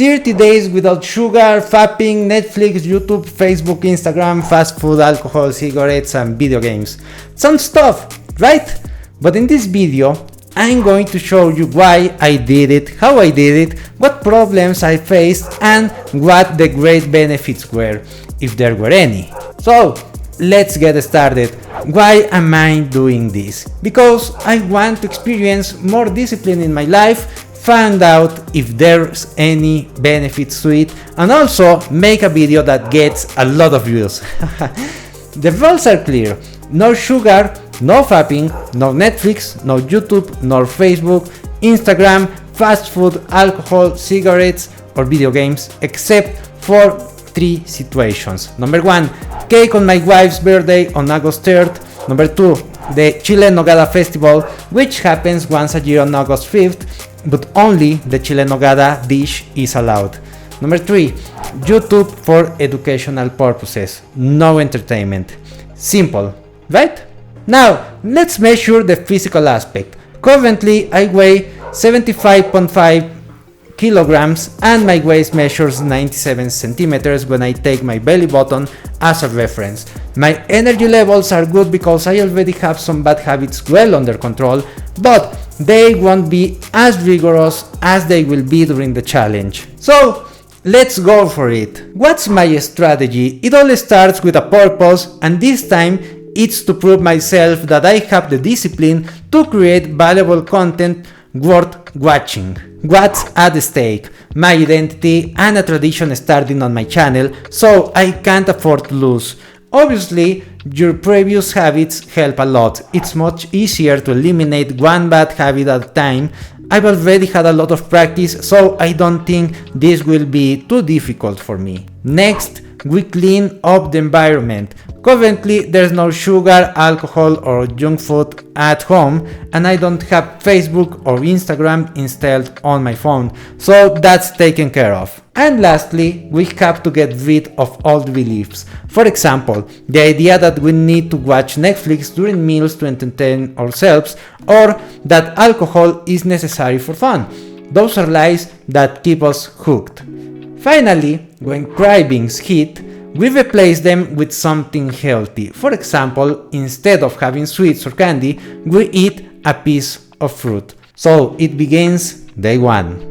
30 days without sugar, vaping, Netflix, YouTube, Facebook, Instagram, fast food, alcohol, cigarettes, and video games. Some stuff, right? But in this video, I'm going to show you why I did it, how I did it, what problems I faced, and what the great benefits were, if there were any. So, let's get started. Why am I doing this? Because I want to experience more discipline in my life, find out if there's any benefits to it, and also make a video that gets a lot of views. The rules are clear: no sugar, no vaping, no Netflix, no YouTube, nor Facebook, Instagram, fast food, alcohol, cigarettes, or video games, except for 3 situations. Number 1, cake on my wife's birthday on August 3rd. Number 2, the Chile en Nogada festival, which happens once a year on August 5th, but only the Chile en Nogada dish is allowed. Number 3, YouTube for educational purposes, no entertainment. Simple, right? Now, let's measure the physical aspect. Currently, I weigh 75.5 kilograms and my waist measures 97 centimeters when I take my belly button as a reference. My energy levels are good because I already have some bad habits well under control, but they won't be as rigorous as they will be during the challenge. So, let's go for it. What's my strategy? It all starts with a purpose, and this time it's to prove myself that I have the discipline to create valuable content worth watching. What's at stake? My identity and a tradition starting on my channel, so I can't afford to lose. Obviously, your previous habits help a lot. It's much easier to eliminate one bad habit at a time. I've already had a lot of practice, so I don't think this will be too difficult for me. Next, we clean up the environment. Currently, there's no sugar, alcohol, or junk food at home, and I don't have Facebook or Instagram installed on my phone, so that's taken care of. And lastly, we have to get rid of old beliefs. For example, the idea that we need to watch Netflix during meals to entertain ourselves, or that alcohol is necessary for fun. Those are lies that keep us hooked. Finally, when cravings hit, we replace them with something healthy. For example, instead of having sweets or candy, we eat a piece of fruit. So it begins day 1.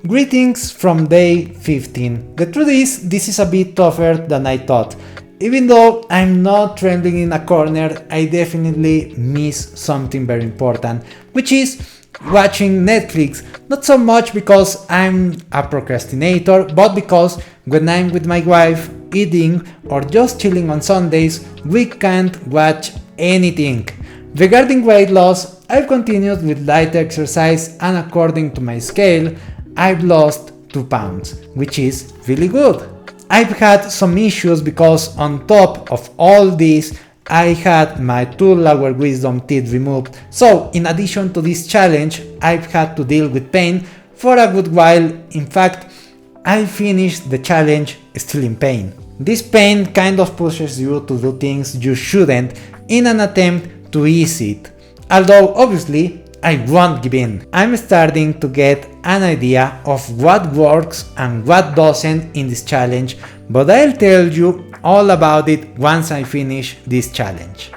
Greetings from day 15. The truth is, this is a bit tougher than I thought. Even though I'm not trembling in a corner, I definitely miss something very important, which is watching Netflix. Not so much because I'm a procrastinator, but because when I'm with my wife, eating, or just chilling on Sundays, we can't watch anything. Regarding weight loss, I've continued with light exercise, and according to my scale, I've lost 2 pounds, which is really good. I've had some issues because on top of all this, I had my 2 lower wisdom teeth removed, so in addition to this challenge, I've had to deal with pain for a good while. In fact, I finished the challenge still in pain. This pain kind of pushes you to do things you shouldn't in an attempt to ease it. Although obviously, I won't give in. I'm starting to get an idea of what works and what doesn't in this challenge, but I'll tell you all about it once I finish this challenge.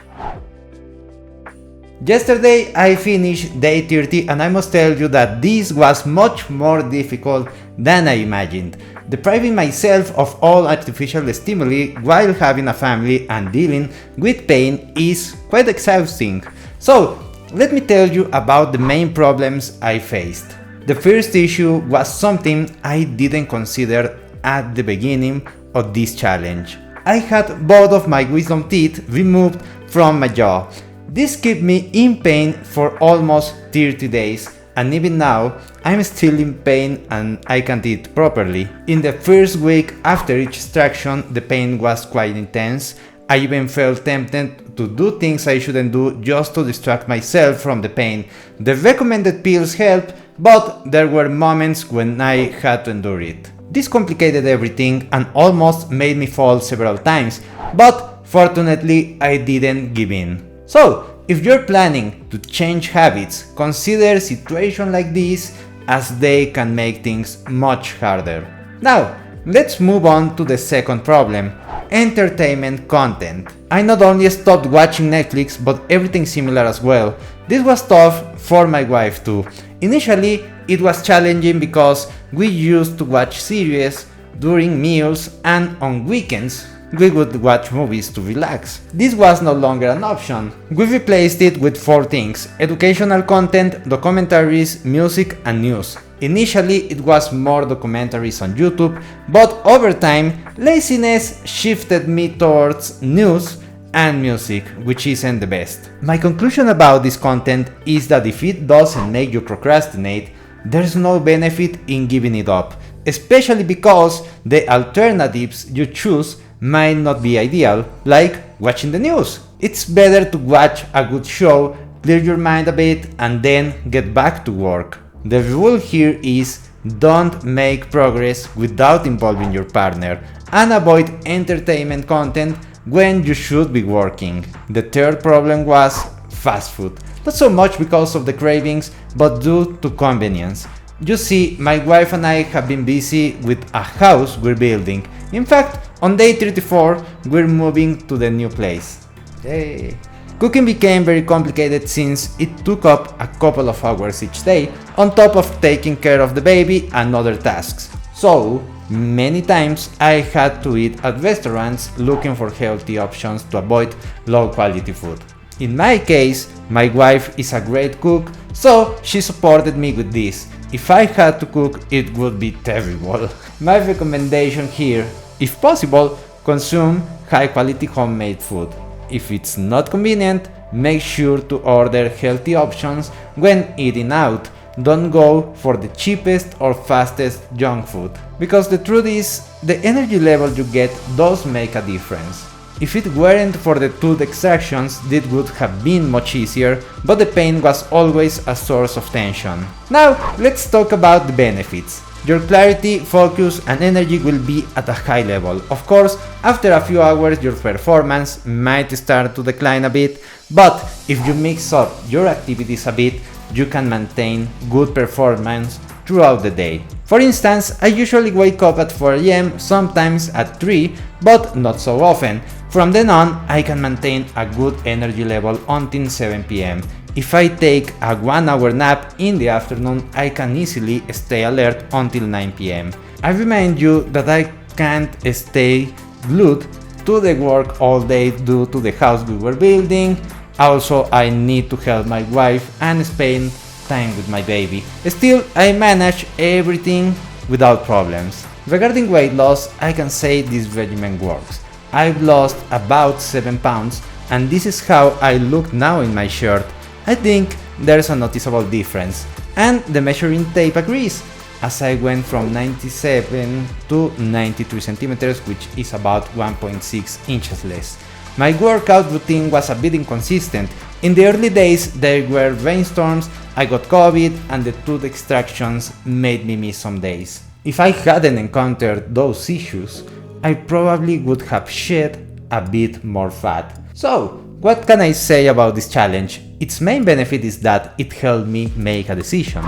Yesterday I finished day 30, and I must tell you that this was much more difficult than I imagined. Depriving myself of all artificial stimuli while having a family and dealing with pain is quite exhausting. So, let me tell you about the main problems I faced. The first issue was something I didn't consider at the beginning of this challenge. I had both of my wisdom teeth removed from my jaw. This kept me in pain for almost 30 days, and even now I'm still in pain and I can't eat properly. In the first week after each extraction, the pain was quite intense. I even felt tempted to do things I shouldn't do just to distract myself from the pain. The recommended pills helped, but there were moments when I had to endure it. This complicated everything and almost made me fall several times, but fortunately I didn't give in. So, if you're planning to change habits, consider a situation like this as they can make things much harder. Now, let's move on to the second problem: entertainment content. I not only stopped watching Netflix, but everything similar as well. This was tough for my wife too. Initially, it was challenging because we used to watch series during meals, and on weekends we would watch movies to relax. This was no longer an option. We replaced it with 4 things: educational content, documentaries, music, and news. Initially, it was more documentaries on YouTube, but over time, laziness shifted me towards news and music, which isn't the best. My conclusion about this content is that if it doesn't make you procrastinate, there's no benefit in giving it up, especially because the alternatives you choose might not be ideal, like watching the news. It's better to watch a good show, clear your mind a bit, and then get back to work. The rule here is don't make progress without involving your partner, and avoid entertainment content when you should be working. The third problem was fast food. Not so much because of the cravings, but due to convenience. You see, my wife and I have been busy with a house we're building. In fact, on day 34, we're moving to the new place. Yay! Cooking became very complicated since it took up a couple of hours each day, on top of taking care of the baby and other tasks. So, many times I had to eat at restaurants looking for healthy options to avoid low quality food. In my case, my wife is a great cook, so she supported me with this. If I had to cook, it would be terrible. My recommendation here: if possible, consume high quality homemade food. If it's not convenient, make sure to order healthy options when eating out. Don't go for the cheapest or fastest junk food, because the truth is, the energy level you get does make a difference. If it weren't for the tooth extractions, it would have been much easier, but the pain was always a source of tension. Now, let's talk about the benefits. Your clarity, focus, and energy will be at a high level. Of course, after a few hours your performance might start to decline a bit, but if you mix up your activities a bit, you can maintain good performance throughout the day. For instance, I usually wake up at 4 AM, sometimes at 3, but not so often. From then on, I can maintain a good energy level until 7 PM. If I take a 1-hour nap in the afternoon, I can easily stay alert until 9 PM. I remind you that I can't stay glued to the work all day due to the house we were building. Also, I need to help my wife and spend time with my baby. Still, I manage everything without problems. Regarding weight loss, I can say this regimen works. I've lost about 7 pounds, and this is how I look now in my shirt. I think there's a noticeable difference, and the measuring tape agrees, as I went from 97 to 93 centimeters, which is about 1.6 inches less. My workout routine was a bit inconsistent. In the early days there were rainstorms, I got COVID, and the tooth extractions made me miss some days. If I hadn't encountered those issues, I probably would have shed a bit more fat. So, what can I say about this challenge? Its main benefit is that it helped me make a decision.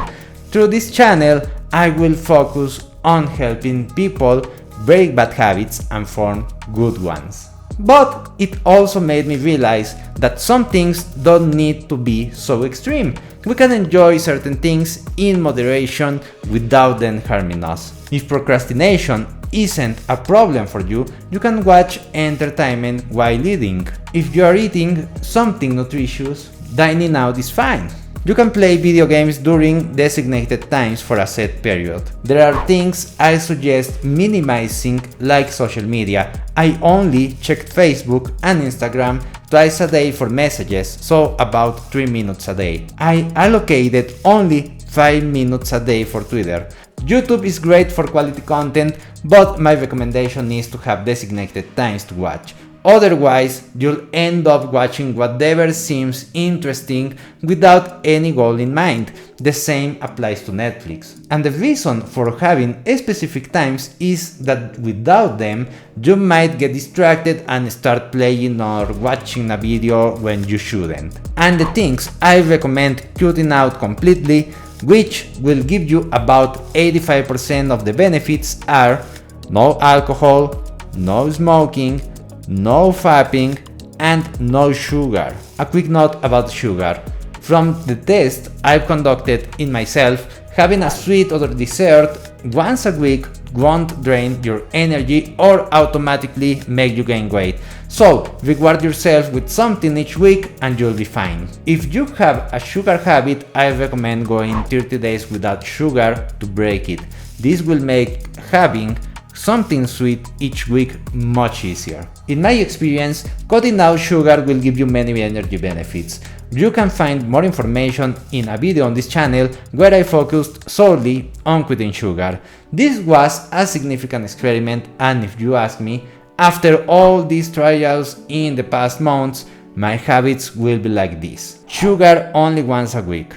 Through this channel, I will focus on helping people break bad habits and form good ones. But it also made me realize that some things don't need to be so extreme. We can enjoy certain things in moderation without them harming us. If procrastination isn't a problem for you, you can watch entertainment while eating. If you are eating something nutritious, dining out is fine. You can play video games during designated times for a set period. There are things I suggest minimizing, like social media. I only check Facebook and Instagram twice a day for messages, so about 3 minutes a day. I allocated only 5 minutes a day for Twitter. YouTube is great for quality content, but my recommendation is to have designated times to watch. Otherwise, you'll end up watching whatever seems interesting without any goal in mind. The same applies to Netflix. And the reason for having specific times is that without them, you might get distracted and start playing or watching a video when you shouldn't. And the things I recommend cutting out completely: which will give you about 85% of the benefits are no alcohol, no smoking, no vaping, and no sugar. A quick note about sugar. From the test I've conducted in myself, having a sweet or dessert once a week won't drain your energy or automatically make you gain weight. So reward yourself with something each week and you'll be fine. If you have a sugar habit, I recommend going 30 days without sugar to break it. This will make having something sweet each week much easier. In my experience, cutting out sugar will give you many energy benefits. You can find more information in a video on this channel where I focused solely on quitting sugar. This was a significant experiment, and if you ask me, after all these trials in the past months, my habits will be like this. Sugar only once a week,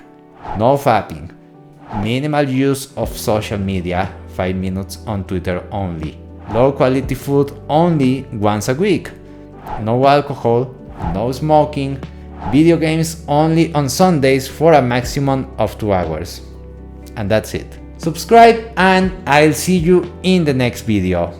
no vaping, minimal use of social media, 5 minutes on Twitter only, low quality food only once a week, no alcohol, no smoking, video games only on Sundays for a maximum of 2 hours. And that's it. Subscribe and I'll see you in the next video.